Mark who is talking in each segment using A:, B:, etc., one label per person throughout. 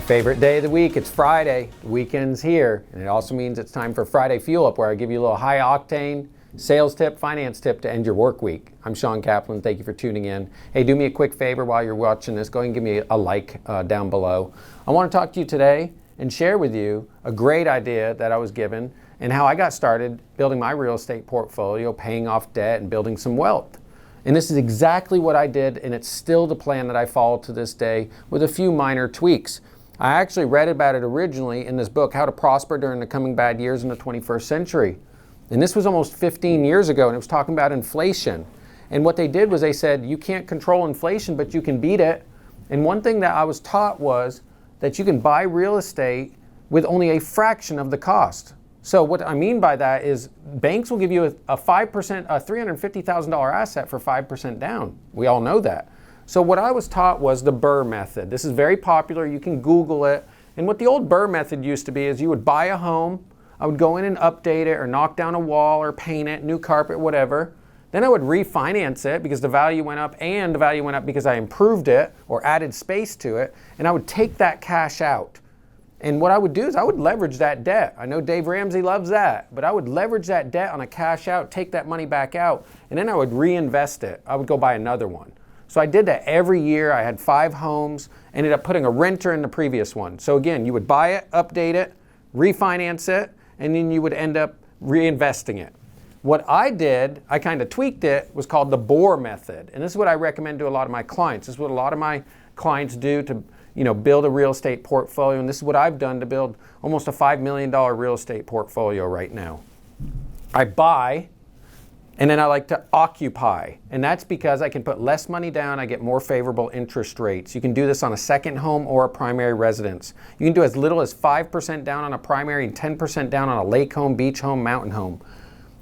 A: favorite day of the week. It's Friday. The weekend's here. And it also means it's time for Friday Fuel Up, where I give you a little high octane sales tip, finance tip to end your work week. I'm Shawn.Kaplan. Thank you for tuning in. Hey, do me a quick favor while you're watching this. Go ahead and give me a like down below. I want to talk to you today and share with you a great idea that I was given and how I got started building my real estate portfolio, paying off debt and building some wealth. And this is exactly what I did, and it's still the plan that I follow to this day with a few minor tweaks. I actually read about it originally in this book, How to Prosper During the Coming Bad Years in the 21st Century. And this was almost 15 years ago, and it was talking about inflation. And what they did was they said, you can't control inflation, but you can beat it. And one thing that I was taught was that you can buy real estate with only a fraction of the cost. So what I mean by that is banks will give you a 5%, a $350,000 asset for 5% down. We all know that. So what I was taught was the BURR method. This is very popular. You can Google it. And what the old BURR method used to be is you would buy a home. I would go in and update it or knock down a wall or paint it, new carpet, whatever. Then I would refinance it because the value went up, and the value went up because I improved it or added space to it. And I would take that cash out. And what I would do is I would leverage that debt. I know Dave Ramsey loves that, but I would leverage that debt on a cash out, take that money back out, and then I would reinvest it. I would go buy another one. So I did that every year. I had 5 homes, ended up putting a renter in the previous one. So again, you would buy it, update it, refinance it, and then you would end up reinvesting it. What I did, I kind of tweaked it, was called the BORR method. And this is what I recommend to a lot of my clients. This is what a lot of my clients do to build a real estate portfolio. And this is what I've done to build almost a $5 million real estate portfolio right now. I buy, and then I like to occupy. And that's because I can put less money down, I get more favorable interest rates. You can do this on a second home or a primary residence. You can do as little as 5% down on a primary and 10% down on a lake home, beach home, mountain home.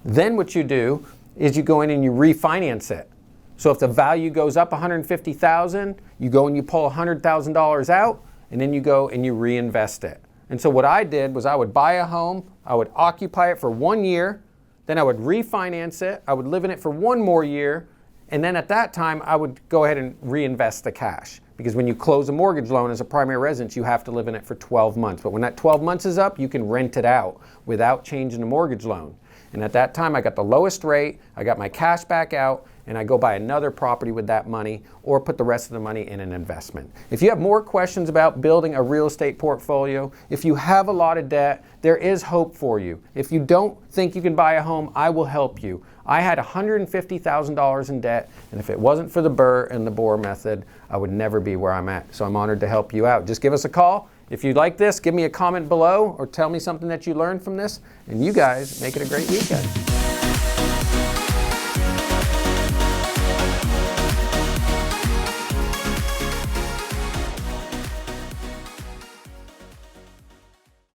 A: Then what you do is you go in and you refinance it. So if the value goes up $150,000, you go and you pull $100,000 out, and then you go and you reinvest it. And so what I did was I would buy a home, I would occupy it for 1 year, then I would refinance it, I would live in it for 1 more year, and then at that time I would go ahead and reinvest the cash. Because when you close a mortgage loan as a primary residence, you have to live in it for 12 months. But when that 12 months is up, you can rent it out without changing the mortgage loan. And at that time I got the lowest rate, I got my cash back out, and I go buy another property with that money or put the rest of the money in an investment. If you have more questions about building a real estate portfolio, if you have a lot of debt, there is hope for you. If you don't think you can buy a home, I will help you. I had $150,000 in debt, and if it wasn't for the BURR and the BORR method, I would never be where I'm at. So I'm honored to help you out. Just give us a call. If you like this, give me a comment below or tell me something that you learned from this, and you guys make it a great weekend.